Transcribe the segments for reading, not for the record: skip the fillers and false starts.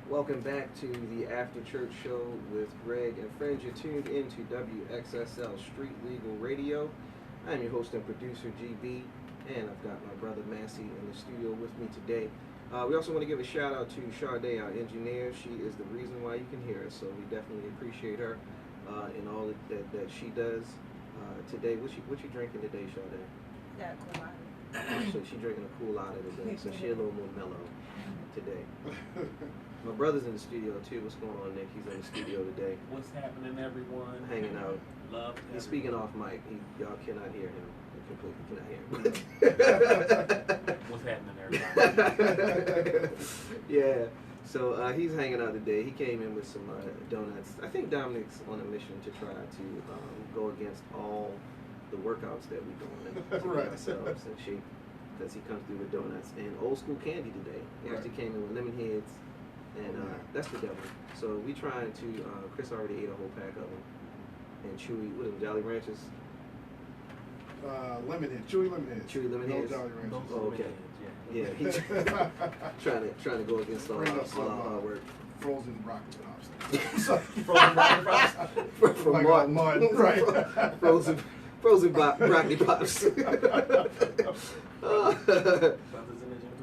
Welcome back to the After Church Show with Greg and friends. You're tuned into WXSL Street Legal Radio. I'm your host and producer, GB, and I've got my brother Massey in the studio with me today. We also want to give a shout out to Sade, our engineer. She is the reason why you can hear us, so we definitely appreciate her in all that she does today. What you drinking today, Sade? Got cool So she's drinking a cool out today, so she's a little more mellow today. My brother's in the studio too. What's going on, Nick? He's in the studio today. What's happening, everyone? Hanging out. Love. He's speaking off mic. Y'all cannot hear him. You completely cannot hear him. What's happening, everybody? Yeah. So he's hanging out today. He came in with some donuts. I think Dominic's on a mission to try to go against all the workouts that we're doing Right. ourselves and shape, because he comes through with donuts and old school candy today. He actually came in with lemon heads, and that's the devil. So we trying to. Chris already ate a whole pack of them, and Chewy, what are them, Jolly Ranchers? Lemonade, chewy lemonade. Chewy lemon No heads? Jolly Ranchers. Oh, okay. Yeah. Yeah, he's trying to go against all Bring us our some hard work. frozen broccoli pops. Frozen broccoli pops? From Like Martin. right. frozen broccoli pops.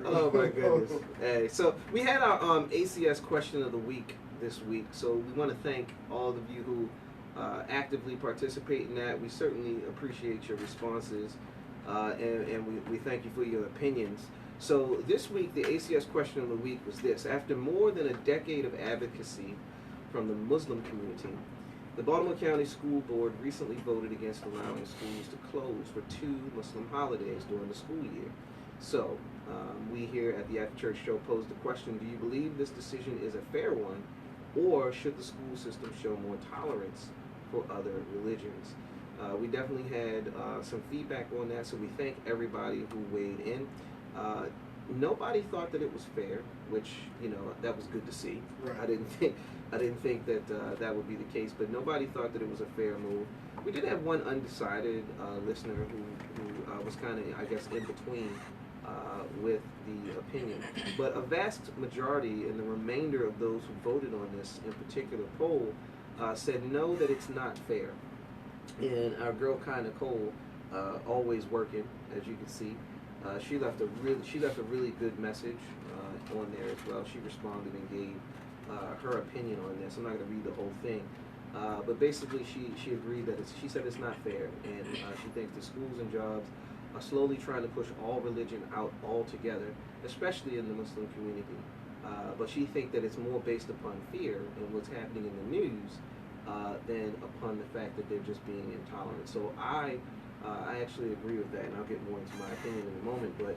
Oh my goodness. Hey, so we had our ACS question of the week this week. So we want to thank all of you who actively participate in that. We certainly appreciate your responses, and we thank you for your opinions. So this week, the ACS question of the week was this: after more than a decade of advocacy from the Muslim community, the Baltimore County School Board recently voted against allowing schools to close for 2 Muslim holidays during the school year. So, we here at the After Church Show posed the question: do you believe this decision is a fair one, or should the school system show more tolerance for other religions? We definitely had some feedback on that, so we thank everybody who weighed in. Nobody thought that it was fair, which, that was good to see. Right. I didn't think that that would be the case, but nobody thought that it was a fair move. We did have one undecided listener who was kind of, I guess, in between with the opinion. But a vast majority, and the remainder of those who voted on this in particular poll, said no, that it's not fair. And our girl Kai Nicole, always working, as you can see, she left a really good message on there as well. She responded and gave her opinion on this. I'm not going to read the whole thing, but basically she agreed that she said it's not fair, and she thinks the schools and jobs are slowly trying to push all religion out altogether, especially in the Muslim community. But she thinks that it's more based upon fear and what's happening in the news than upon the fact that they're just being intolerant. So I actually agree with that, and I'll get more into my opinion in a moment. But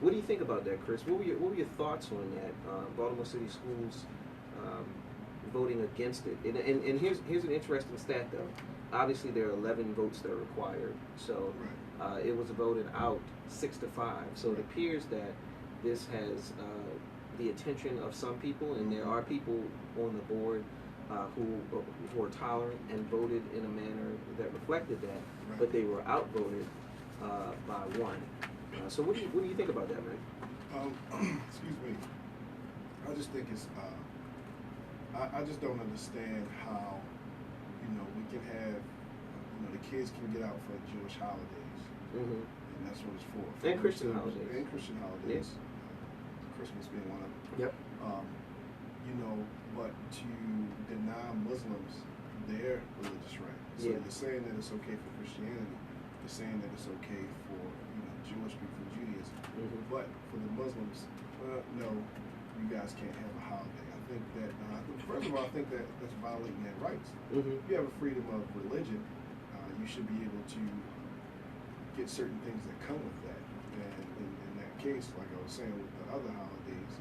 what do you think about that, Chris? What were your thoughts on that? Baltimore City Schools voting against it. And here's an interesting stat, though. Obviously, there are 11 votes that are required. So it was voted out 6-5. So it appears that this has the attention of some people, and there are people on the board who are tolerant and voted in a manner that reflected that, but they were outvoted by 1. So what do you think about that, man? Excuse me. I just think it's. I just don't understand how, we can have, the kids can get out for Jewish holidays, and that's what it's for. And Christian holidays. And Christian holidays. Christmas being one of them. Yep. But to deny Muslims their religious right. So you're saying that it's okay for Christianity. You're saying that it's okay for Jewish people and Judaism. But for the Muslims, no, you guys can't have a holiday. I think that first of all, I think that that's violating their rights. If you have a freedom of religion, you should be able to get certain things that come with that. And in that case, like I was saying with the other holidays,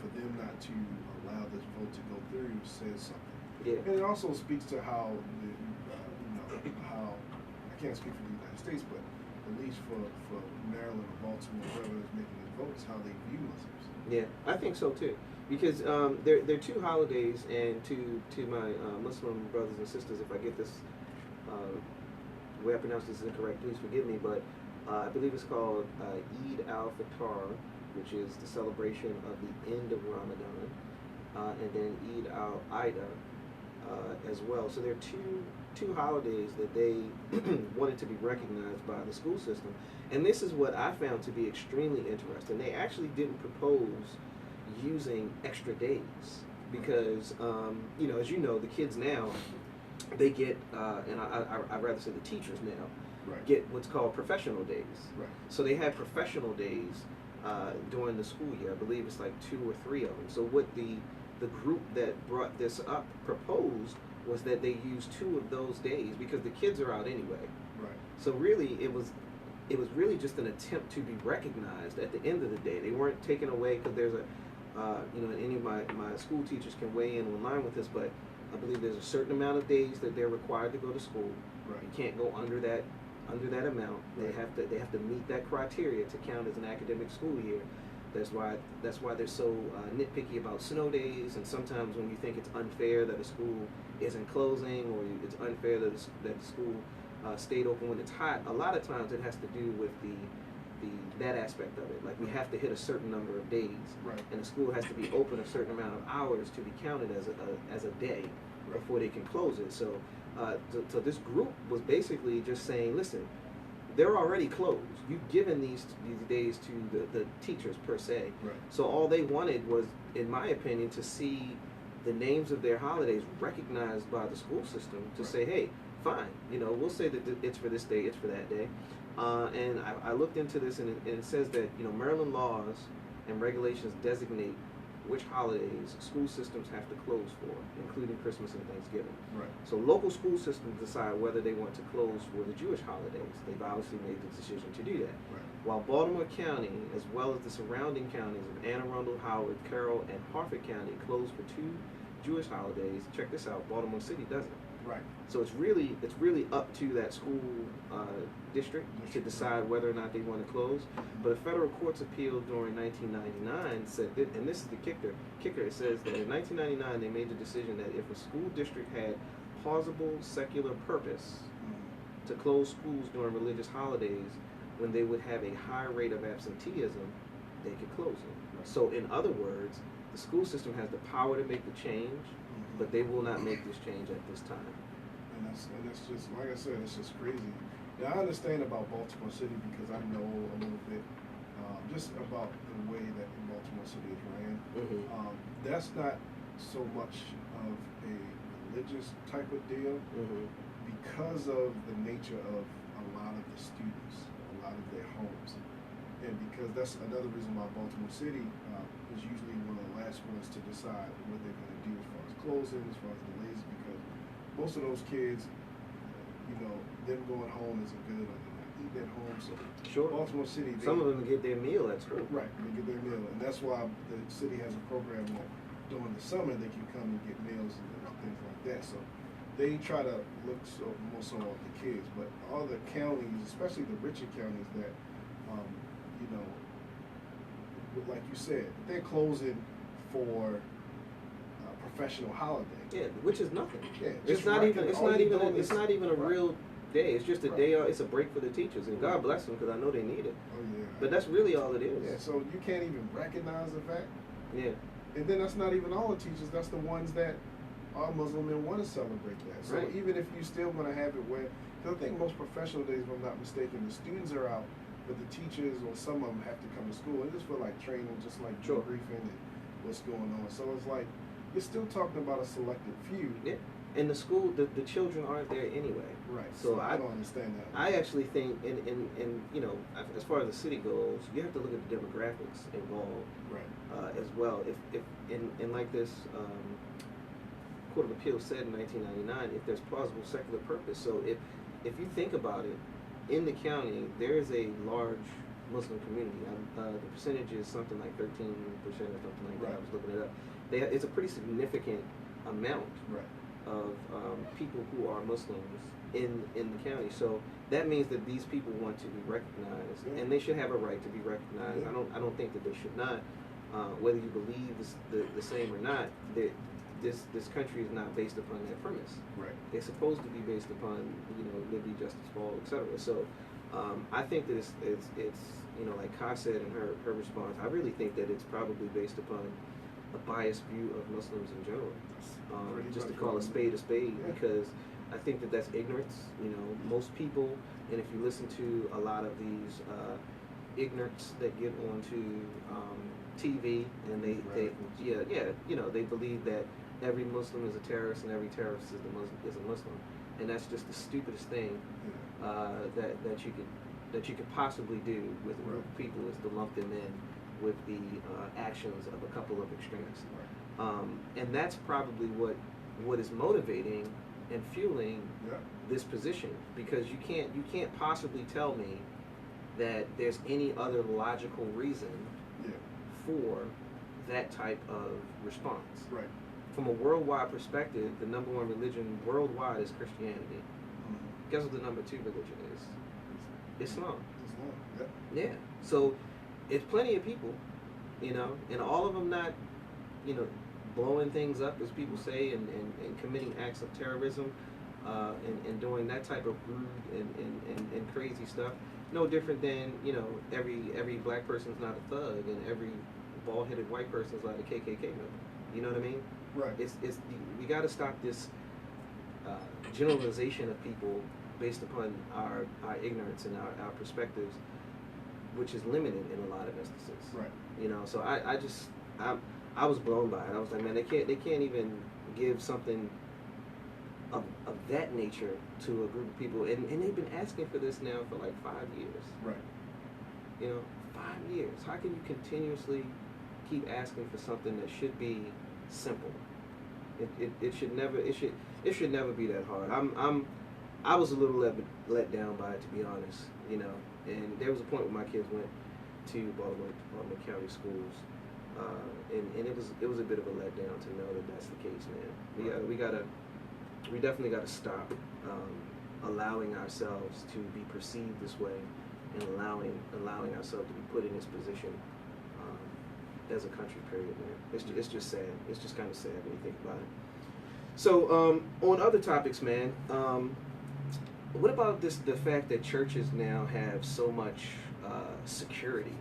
for them not to allow this vote to go through says something. Yeah. And it also speaks to how how I can't speak for the United States, but at least for Maryland or Baltimore, whoever is making the votes, how they view Muslims. Yeah, I think so too. Because there are 2 holidays, and to my Muslim brothers and sisters, if I get this the way I pronounce this is incorrect, please forgive me, but I believe it's called Eid al-Fitr which is the celebration of the end of Ramadan, and then Eid al-Adha as well. So there are two holidays that they wanted to be recognized by the school system. And this is what I found to be extremely interesting. They actually didn't propose using extra days because, as you know, the kids now, they get, and I'd rather say the teachers now, Right. get what's called professional days. Right. So they have professional days during the school year. I believe it's like 2 or 3 of them. So what the group that brought this up proposed was that they use 2 of those days because the kids are out anyway. Right. So really, it was really just an attempt to be recognized at the end of the day. They weren't taken away because there's and any of my school teachers can weigh in online with this, but I believe there's a certain amount of days that they're required to go to school. Right. You can't go under that amount. Right. They have to meet that criteria to count as an academic school year. That's why they're so nitpicky about snow days, and sometimes when you think it's unfair that a school isn't closing, or it's unfair that the school stayed open when it's hot, a lot of times it has to do with that aspect of it. Like we have to hit a certain number of days, Right. and the school has to be open a certain amount of hours to be counted as a day Right. before they can close it. So this group was basically just saying, listen, they're already closed. You've given these days to the teachers per se. Right. So all they wanted was, in my opinion, to see the names of their holidays recognized by the school system to Right. say, hey, fine, we'll say that it's for this day, it's for that day. And I looked into this, and it says that Maryland laws and regulations designate which holidays school systems have to close for, including Christmas and Thanksgiving. Right. So local school systems decide whether they want to close for the Jewish holidays. They've obviously made the decision to do that. Right. While Baltimore County, as well as the surrounding counties of Anne Arundel, Howard, Carroll, and Harford County, close for 2 Jewish holidays. Check this out: Baltimore City doesn't. Right. So it's really up to that school district to decide whether or not they want to close. But a federal court's appeal during 1999 said that, and this is the kicker. It says that in 1999 they made the decision that if a school district had plausible secular purpose to close schools during religious holidays, when they would have a high rate of absenteeism, they could close them. Right. So in other words, the school system has the power to make the change, but they will not make this change at this time. And that's just, like I said, it's just crazy. Now, I understand about Baltimore City because I know a little bit just about the way that Baltimore City is ran. Mm-hmm. That's not so much of a religious type of deal Mm-hmm. because of the nature of a lot of the students, a lot of their homes. And because that's another reason why Baltimore City is usually one of the last ones to decide what they're going to do as far as closing, as far as delays, because most of those kids, them going home isn't good, or they're not eating at home. So Sure. Baltimore City, Some of them get their meal at school. right, they get their meal, and that's why the city has a program that during the summer they can come and get meals and things like that. So they try to look more so at the kids, but all the counties, especially the richer counties that, like you said, they're closing for a professional holiday. Yeah, which is nothing. Yeah, It's just not right even. there. It's All not you're even. doing It's is- not even a right. real day. It's just a Right. day. It's a break for the teachers, and God bless them because I know they need it. Oh yeah. But that's really all it yeah. is. So you can't even recognize the fact, Yeah. and then that's not even all the teachers. That's the ones that are Muslim and want to celebrate that. So Right. even if you still want to have it where, because I think most professional days, if I'm not mistaken, the students are out, but the teachers or some of them have to come to school, and just for like training, just like Sure. debriefing and what's going on. So it's like you're still talking about a selected few. Yeah. And the school, the children aren't there anyway. Right. So I don't understand that. I actually think, in as far as the city goes, you have to look at the demographics involved Right. as well. If in like this Court of Appeal said in 1999, if there's plausible secular purpose. So if you think about it, in the county there is a large Muslim community. The percentage is something like 13% or something like that. Right. I was looking it up. It's a pretty significant amount Right. of people who are Muslims in the county. So that means that these people want to be recognized, Yeah. and they should have a right to be recognized. Yeah. I don't think that they should not. Whether you believe the same or not, this country is not based upon that premise. Right. It's supposed to be based upon liberty, justice for all, etc. So I think that it's you know, like Ka said in her response, I really think that it's probably based upon a biased view of Muslims in general. Just to call a spade, Yeah. because I think that that's ignorance. You know, most people, and if you listen to a lot of these ignorants that get onto TV, and they you know, they believe that every Muslim is a terrorist and every terrorist is a Muslim, and that's just the stupidest thing that you could possibly do with a group of people, is to lump them in with the actions of a couple of extremists. And that's probably what is motivating and fueling this position, because you can't possibly tell me that there's any other logical reason for that type of response. Right. From a worldwide perspective, the number one religion worldwide is Christianity. Guess what the number two religion is? Islam. Yeah. So it's plenty of people, you know, and all of them not, you know, blowing things up, as people say, and committing acts of terrorism, and doing that type of rude and crazy stuff. No different than, you know, every black person's not a thug, and every bald-headed white person's not a KKK member. You know what I mean? Right. It's we got to stop this generalization of people based upon our ignorance and our perspectives, which is limited in a lot of instances. Right. You know, so I was blown by it. I was like, man, they can't even give something of that nature to a group of people, and they've been asking for this now for like 5 years. Right. You know, 5 years. How can you continuously keep asking for something that should be simple? It should never be that hard. I was a little let down by it, to be honest. You know, and there was a point when my kids went to Baltimore County schools, and it was a bit of a letdown to know that that's the case, man. We definitely got to stop allowing ourselves to be perceived this way, and allowing ourselves to be put in this position as a country. Period, man. It's just sad. It's just kind of sad when you think about it. So on other topics, man. What about the fact that churches now have so much security?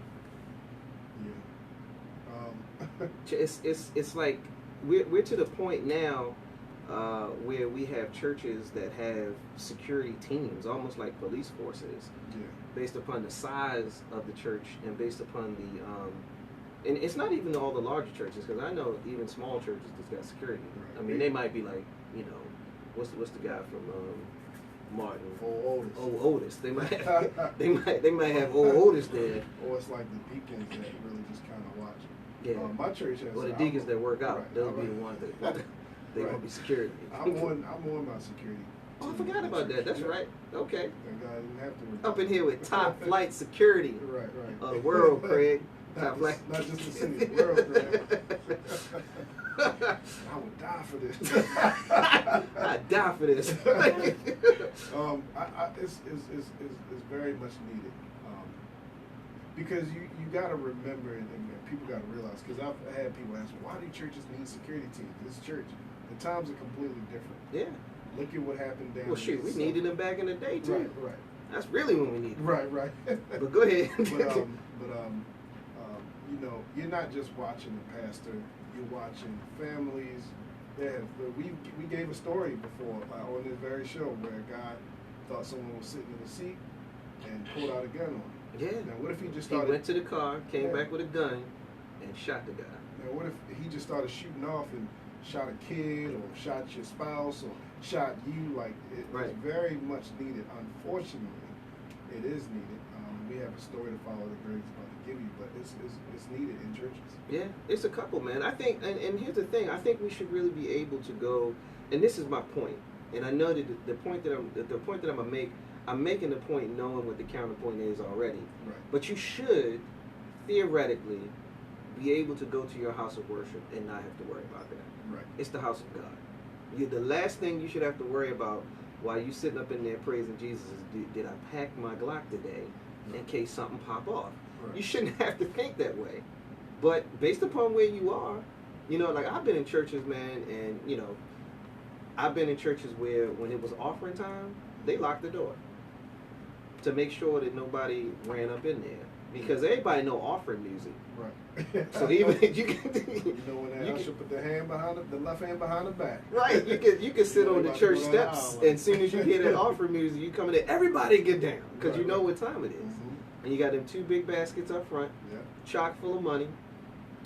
Yeah. It's like we're to the point now where we have churches that have security teams, almost like police forces, based upon the size of the church and based upon the and it's not even all the larger churches, because I know even small churches that's got security. Right. I mean, they might be like, you know, what's the guy from Martin? Old Otis. They might have old Otis there. Or it's like the deacons that really just kind of watch. Yeah. My church has. Or the deacons that work out. Right, They'll be the ones that they're gonna be security. I'm on my security. Oh, I forgot about that. That's right. Okay. That guy didn't have to work. Up in here with top flight security. Right. Of the world, Craig. Top flight. Not just the city, the world, Craig. I would die for this. I'd die for this. It's very much needed, because you got to remember, and people got to realize, because I've had people ask me, why do churches need security teams? This church, the times are completely different. Yeah. Look at what happened down. Well, shoot, we needed them back in the day too. Right. That's really when we needed them. Right. But go ahead. You know, you're not just watching the pastor. You're watching families. We gave a story before on this very show where a guy thought someone was sitting in the seat and pulled out a gun on him. Yeah. Now, what if he just He started? went to the car, came back with a gun, and shot the guy. Now, what if he just started shooting off and shot a kid, or shot your spouse, or shot you? Like it's very much needed. Unfortunately, it is needed. We have a story to follow that Greg's about to give you, but it's needed in churches. Yeah, it's a couple, man. I think, and here's the thing. I think we should really be able to go. And this is my point. And I know that the point that I'm gonna make. I'm making the point knowing what the counterpoint is already. Right. But you should theoretically be able to go to your house of worship and not have to worry about that. Right. It's the house of God. The last thing you should have to worry about while you sitting up in there praising Jesus is, did I pack my Glock today in case something pop off? Right. You shouldn't have to think that way. But based upon where you are, you know, like I've been in churches, man, and you know, I've been in churches where when it was offering time, they locked the door. to make sure that nobody ran up in there, because everybody know offering music. Right. So even you can, you know when that usher put the hand behind the left hand behind the back. right, you can sit on the about to church go down steps, the aisle, and as soon as you hear that offering music, you come in there, everybody get down, because you know what time it is. Mm-hmm. And you got them 2 big baskets up front, Yeah. chock full of money.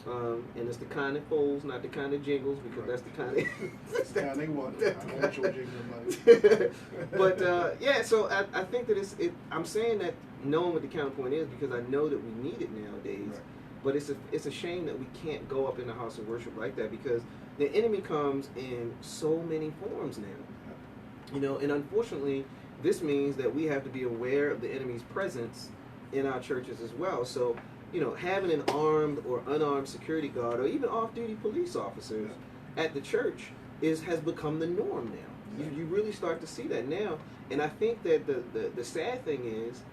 And it's the kind that folds, not the kind that jingles, because that's the kind That's the kind they want. I don't want your jingling money. But yeah, so I think that I'm saying that knowing what the counterpoint is, because I know that we need it nowadays. Right. But it's a shame that we can't go up in the house of worship like that, because the enemy comes in so many forms now. You know, and unfortunately, this means that we have to be aware of the enemy's presence in our churches as well. So, you know, having an armed or unarmed security guard, or even off-duty police officers at the church has become the norm now. You really start to see that now. And I think that the sad thing is,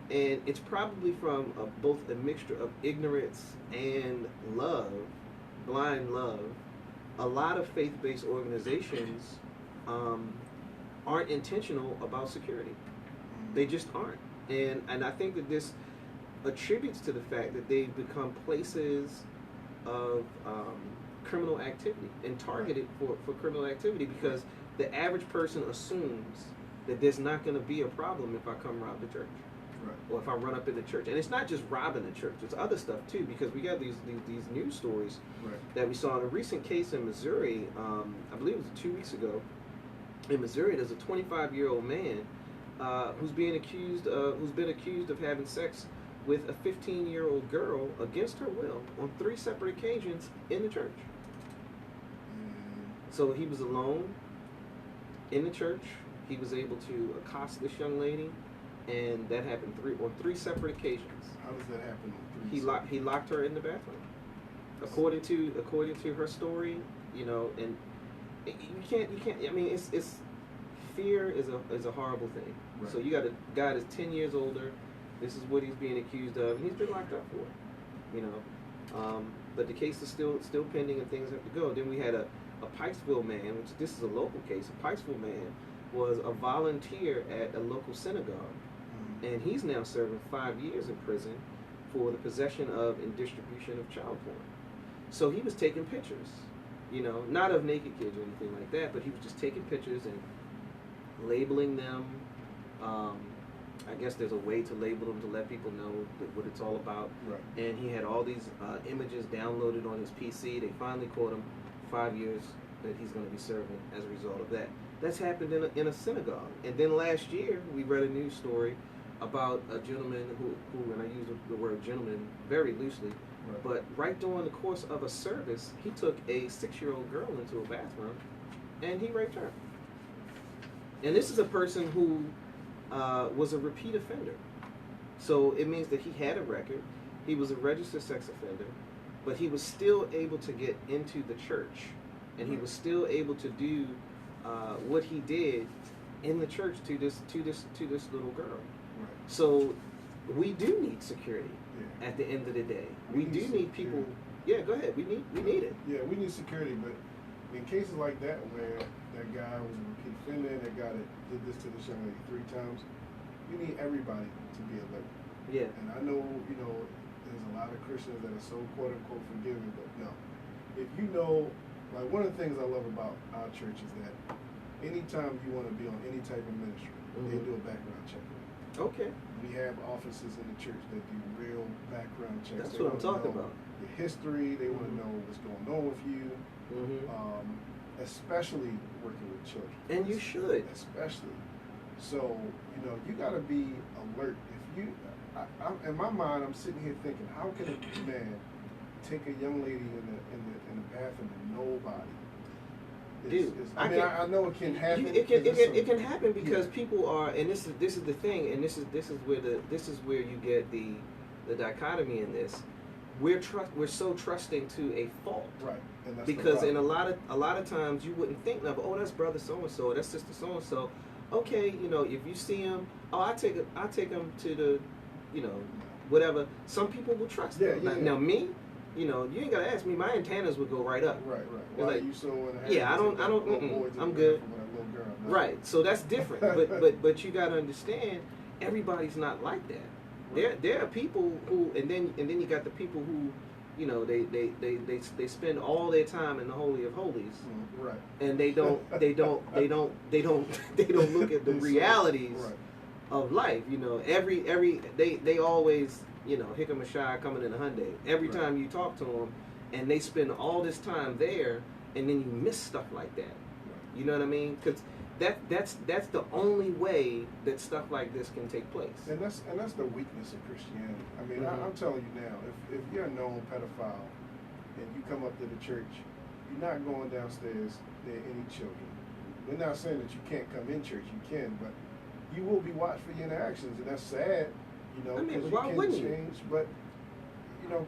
and it's probably from both a mixture of ignorance and love, blind love, a lot of faith-based organizations aren't intentional about security. They just aren't. And I think that this attributes to the fact that they've become places of criminal activity and targeted for criminal activity, because the average person assumes that there's not going to be a problem if I come rob the church. Right. Or if I run up in the church. And it's not just robbing the church, it's other stuff too, because we got these news stories that we saw in a recent case in Missouri. I believe it was 2 weeks ago. In Missouri, there's a 25-year-old man who's been accused of having sex with a 15-year-old girl against her will on 3 separate occasions in the church. So he was alone in the church. He was able to accost this young lady, and that happened on 3 separate occasions. How does that happen on 3 He locked her in the bathroom. According to her story, you know, and you can't. I mean, it's fear is a horrible thing. Right. So you got a guy that's 10 years older. This is what he's being accused of, and he's been locked up for it. You know, but the case is still pending, and things have to go. Then we had a Pikesville man, which this is a local case. A Pikesville man was a volunteer at a local synagogue, and he's now serving 5 years in prison for the possession of and distribution of child porn. So he was taking pictures, you know, not of naked kids or anything like that, but he was just taking pictures and labeling them. I guess there's a way to label them to let people know what it's all about. Right. And he had all these images downloaded on his PC. They finally caught him. 5 years that he's going to be serving as a result of that. That's happened in a synagogue. And then last year, we read a news story about a gentleman who, and I use the word gentleman very loosely, but right during the course of a service, he took a 6-year-old girl into a bathroom and he raped her. And this is a person who was a repeat offender. So it means that he had a record. He was a registered sex offender, but he was still able to get into the church, and he was still able to do what he did in the church to this little girl. Right. So we do need security at the end of the day. We do need people. Yeah, go ahead. We need it. Yeah, we need security, but in cases like that where that guy was a repeat offender, that guy that did this to this young lady 3 times, you need everybody to be alert. Yeah. And I know, you know, there's a lot of Christians that are so quote unquote forgiving, but no. If you know, like one of the things I love about our church is that anytime you want to be on any type of ministry, they do a background check. Okay. We have offices in the church that do real background checks. That's what I'm talking about. Your history, they want to know what's going on with you, especially working with children. And you should. Especially. So, you know, you got to be alert. If you, in my mind, I'm sitting here thinking, how can a man take a young lady in the bathroom and nobody? I know it can happen. It can happen because people are, and this is the thing, and this is where you get the dichotomy in this. We're so trusting to a fault, right? And that's because in a lot of times you wouldn't think of, oh, that's brother so and so, that's sister so and so. Okay, you know, if you see him, oh, I take him to the, you know, whatever. Some people will trust them. Now me, you know, you ain't gotta ask me. My antennas would go right up. Right. Why like, are you so I don't. I'm good. Right. So that's different. but you gotta understand everybody's not like that. There are people who, and then you got the people who, you know, they spend all their time in the Holy of Holies, Right. and they don't look at the realities of life. You know, they always, you know, hickam and shy coming in a Hyundai. Every Right. time you talk to them, and they spend all this time there, and then you miss stuff like that. Right. You know what I mean? Because that's the only way that stuff like this can take place. And that's the weakness of Christianity. I mean, Mhm. I'm telling you now, if you're a known pedophile and you come up to the church, you're not going downstairs near any children. We're not saying that you can't come in church, you can, but you will be watched for your interactions, and that's sad, you know, I mean, because why you can wouldn't you? change, but, you know,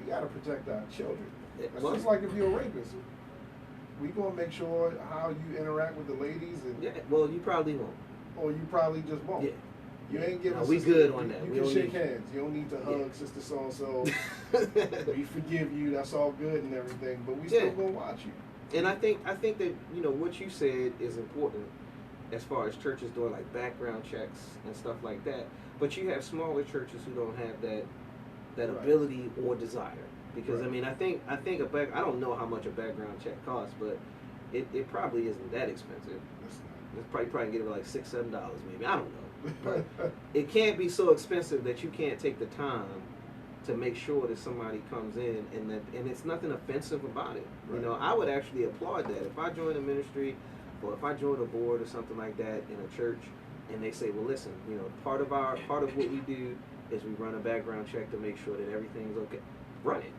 we got to protect our children. It's Well- just like if you're a rapist. We gonna make sure how you interact with the ladies, and Yeah, well, you probably won't. or you probably just won't. Yeah. You ain't giving. No, we sister- good on that. You We can don't shake need- hands. You don't need to hug Yeah. sister so and so. We forgive you. That's all good and everything, but we still Yeah. gonna watch you. And I think that, you know, what you said is important as far as churches doing like background checks and stuff like that. But you have smaller churches who don't have that Right. ability or desire. Because I Right. mean, I think I don't know how much a background check costs, but it probably isn't that expensive. That's It's probably get it for like $6-7 maybe. I don't know. not. But it can't be so expensive that you can't take the time to make sure that somebody comes in and it's nothing offensive about it. You Right. know, I would actually applaud that. If I join a ministry or if I join a board or something like that in a church and they say, well, listen, you know, part of what we do is we run a background check to make sure that everything's okay. Run it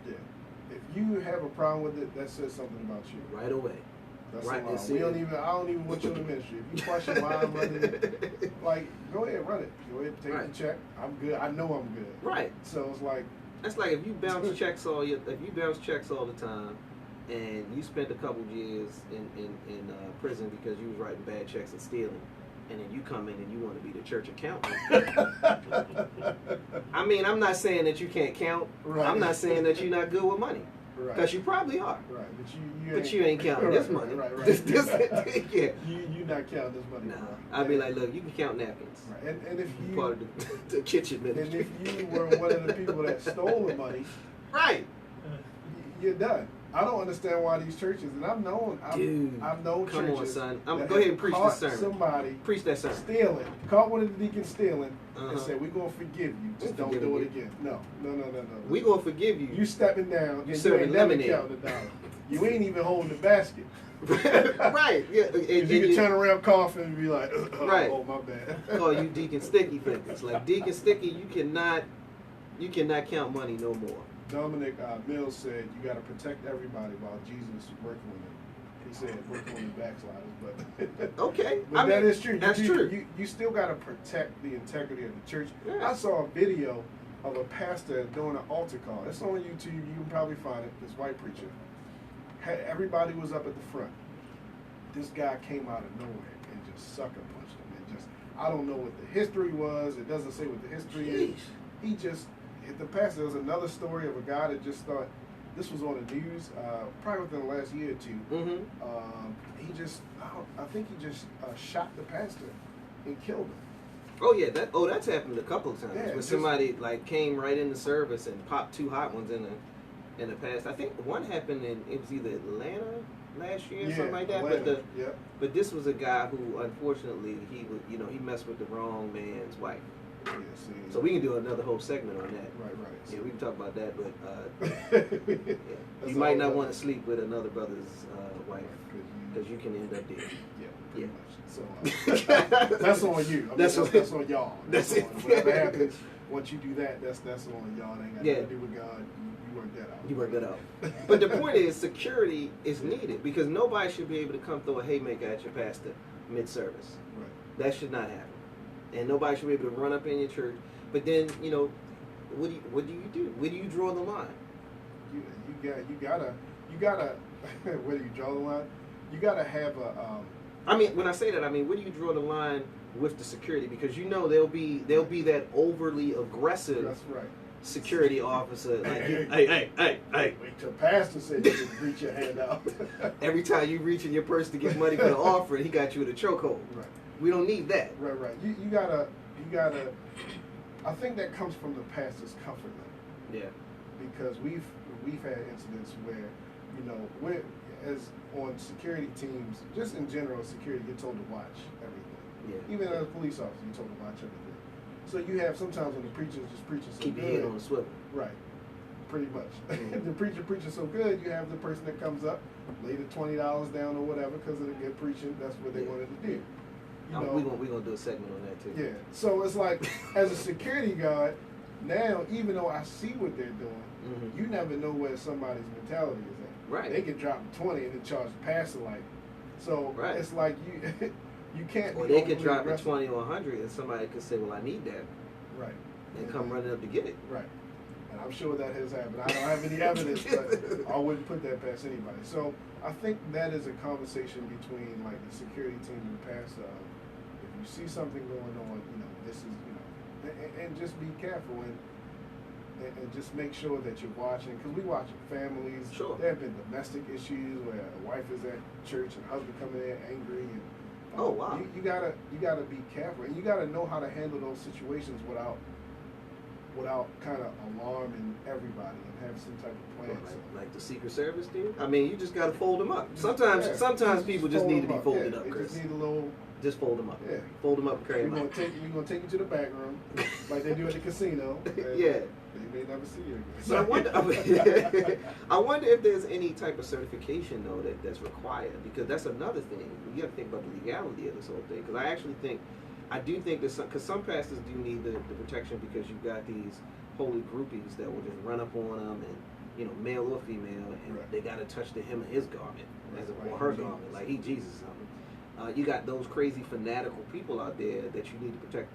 Yeah. If you have a problem with it, that says something about you. right away. That's Right, a lie. and We see- I don't even want you in the ministry. If you question why I'm running it, like, go ahead, run it. Go ahead, take Right. the check. I'm good. I know I'm good. Right. So it's like, That's like if you bounce checks all the time, and you spent a couple years in prison because you was writing bad checks and stealing, and then you come in and you want to be the church accountant. I mean, I'm not saying that you can't count. Right. I'm not saying that you're not good with money, right. because you probably are. Right, But you ain't counting this money. Right. Yeah. You not counting this money. No, bro. I'd be like, look, you can count napkins. Right. And if You you part of the kitchen and ministry. if you were one of the people that stole the money, Right. you're done. I don't understand why these churches, and I've known Dude, churches. come on, son. that Go ahead and have preach caught this sermon. Somebody Preach that sermon. stealing, caught one of the deacons stealing, Uh-huh. and said, "We're gonna forgive you. Just We'll don't forgive do it you. again." No. We gonna forgive you. You stepping down. and serving you ain't never lemonade. counting a dollar. You ain't even holding the basket. Right. Yeah. If you can turn around coughing and be like, oh, Right. oh my bad. Call you Deacon Sticky Fingers. Like Deacon Sticky, you cannot count money no more. Dominic Mills said you got to protect everybody while Jesus was working with them. He said working on the backsliders, but Okay. but that is true. That's true. You still got to protect the integrity of the church. Yes. I saw a video of a pastor doing an altar call. It's on YouTube. You can probably find it. This white preacher. Everybody was up at the front. This guy came out of nowhere and just sucker punched him. And just, I don't know what the history was. It doesn't say what the history is. Jeez. He just hit the pastor. There was another story of a guy that just thought, this was on the news, probably within the last year or two. Mm-hmm. He just, I think he just shot the pastor and killed him. Oh yeah, that's happened a couple of times. Yeah, Where just- somebody like came right in the service and popped two hot ones in the past. I think one happened it was either Atlanta last year or something like that. Atlanta, But this was a guy who unfortunately he messed with the wrong man's wife. yeah, see. So we can do another whole segment on that. Right. Yeah, we can talk about that, but Yeah. yeah. That's You might all not right. want to sleep with another brother's wife because you can end up dead. Yeah, pretty Yeah. much. So that's on you. I mean, That's that's on- on y'all. that's on it. whatever happens once you do that. That's on y'all. It ain't got Yeah. nothing to do with God. You work that out. You work that out. But the point is, security is needed because nobody should be able to come throw a haymaker at your pastor mid-service. Right. That should not happen. And nobody should be able to run up in your church. But then, what do you do? Where do you draw the line? You gotta where do you draw the line? You gotta have a I mean, when I say that, I mean, where do you draw the line with the security? Because there'll be that overly aggressive that's right. security officer. Like, Hey. hey. Wait till pastor said you can reach your hand out. Every time you reach in your purse to get money for the offering, he got you in a chokehold. Right. We don't need that. Right. You you gotta. I think that comes from the pastor's comfort level. Yeah. Because we've had incidents where, you know, we're as on security teams, just in general, security, you're told to watch everything. Yeah. Even as a police officer, you're told to watch everything. So you have sometimes when the preacher's just preaching so Keep good. your head on the swivel. Right. Pretty much. Mm-hmm. The preacher preaches so good, you have the person that comes up, lay the $20 down or whatever because of the good preaching. That's what they wanted to do. You know, we're gonna do a segment on that too. yeah. So it's like, as a security guard, now even though I see what they're doing, Mm-hmm. you never know where somebody's mentality is at. Right. They can drop 20 and then charge the pastor like. So Right. it's like you you can't. Or be they could overly drop aggressive. the 20 or 100, and somebody could say, "Well, I need that," Right. and come running up to get it. Right. And I'm sure that has happened. I don't have any evidence, but I wouldn't put that past anybody. So I think that is a conversation between like the security team and the pastor. If you see something going on, you know, this is, you know, and just be careful and just make sure that you're watching, because we watch families. Sure. There have been domestic issues where a wife is at church and husband coming in angry, and Oh, wow. you gotta be careful, and you gotta know how to handle those situations without kind of alarming everybody and have some type of plan. Like the Secret Service did. I mean, you just gotta fold them up. Yeah, Sometimes people just fold need to them be folded Yeah, up, they Chris. just need a little. Just fold them up. Yeah. Fold them up and carry We're them gonna out. take you to the back room, like they do at the casino. and Yeah. They may never see you again. So I wonder if there's any type of certification though that's required, because that's another thing. You got to think about the legality of this whole thing. Because I do think that because some pastors do need the protection, because you've got these holy groupies that will just run up on them, and you know, male or female, and Right. they got to touch the hem of his garment Right, or her like garment, Jesus. like he Jesus or something. You got those crazy fanatical people out there that you need to protect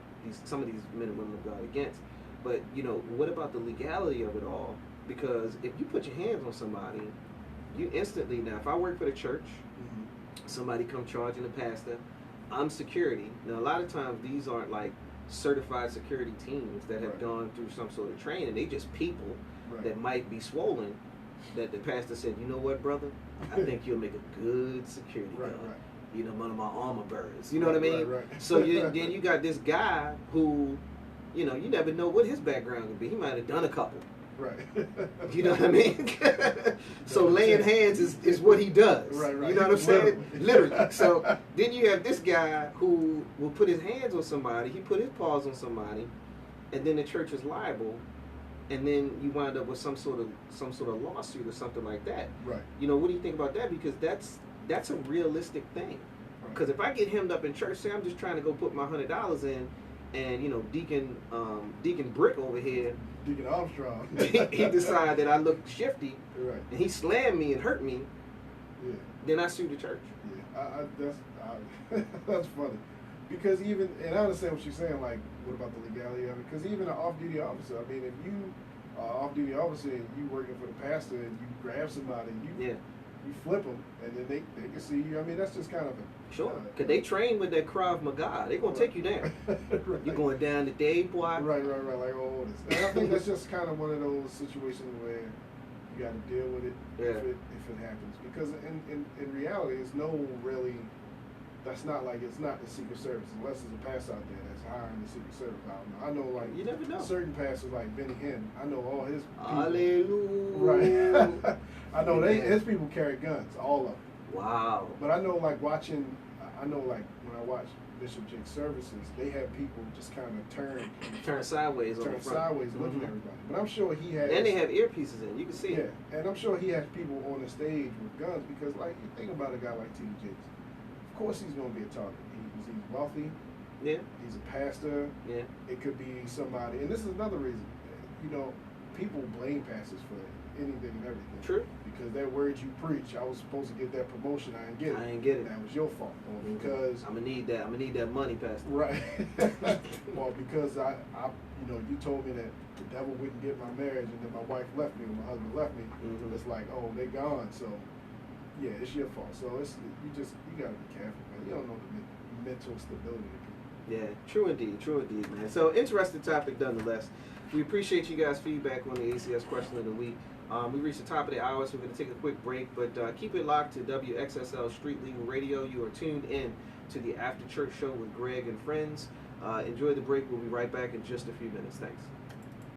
some of these men and women of God against. But you know, what about the legality of it all? Because if you put your hands on somebody, you instantly, now if I work for the church, Mhm. somebody come charging the pastor, I'm security. Now a lot of times these aren't like certified security teams that have Right. gone through some sort of training. They just people Right. that might be swollen, that the pastor said, you know what, brother, I think you'll make a good security Right, guard. right. You know, one of my armor bearers. You know what I mean? Right, right. So then you got this guy who, you know, you never know what his background could be. He might have done a couple. Right. You know what I mean? So laying hands is what he does. Right, right. You know what I'm saying? Literally. Literally. So then you have this guy who will put his hands on somebody, he put his paws on somebody, and then the church is liable, and then you wind up with some sort of lawsuit or something like that. Right. You know, what do you think about that? Because that's a realistic thing. Right. Because if I get hemmed up in church, say I'm just trying to go put my $100 in, and you know, Deacon Brick over here, Deacon Armstrong. he decided that I look shifty, Right. and he slammed me and hurt me, Yeah. then I sue the church. Yeah. That's funny. Because even, and I understand what you're saying, like, what about the legality of it? Because even an off-duty officer, I mean, if you are off-duty officer and you working for the pastor and you grab somebody, you flip them, and then they can see you. I mean, that's just kind of a... Sure. Because they train with that Krav Maga. They're going to take you down. Right. You're going down today, boy. Right. Like, oh, this. And I think that's just kind of one of those situations where you got to deal with it Yeah. if it happens. Because in reality, it's no really... That's not like, it's not the Secret Service, unless there's a pastor out there that's hiring the Secret Service. I know like You never know. certain pastors like Benny Hinn. I know all his people. Hallelujah. Right. I know his people carry guns, all of them. Wow. But I know like when I watch Bishop Jake's services, they have people just kind of Turn sideways on the turn front. sideways looking Mhm. at everybody. But I'm sure he has. And they have earpieces in. You can see Yeah, it. and I'm sure he has people on the stage with guns because, like, you think about a guy like T.D. Jakes. Of course, he's going to be a target. He's wealthy. Yeah. He's a pastor. Yeah. It could be somebody, and this is another reason. You know, people blame pastors for anything and everything. True. Because that word you preach, I was supposed to get that promotion, I didn't get it. I ain't get it. That was your fault. Or because I'm gonna need that money, Pastor. right. Well, because I, you told me that the devil wouldn't get my marriage, and then my wife left me, or my husband left me. Mhm. It's like, oh, they gone. So, yeah, it's your fault. So you gotta be careful, man. You don't know the mental stability of people. Yeah, true indeed, man. So interesting topic nonetheless. We appreciate you guys' feedback on the ACS question of the week. We reached the top of the hour, so we're going to take a quick break, but keep it locked to WXSL Street Legal Radio. You are tuned in to the After Church Show with Greg and friends. Enjoy the break. We'll be right back in just a few minutes. Thanks.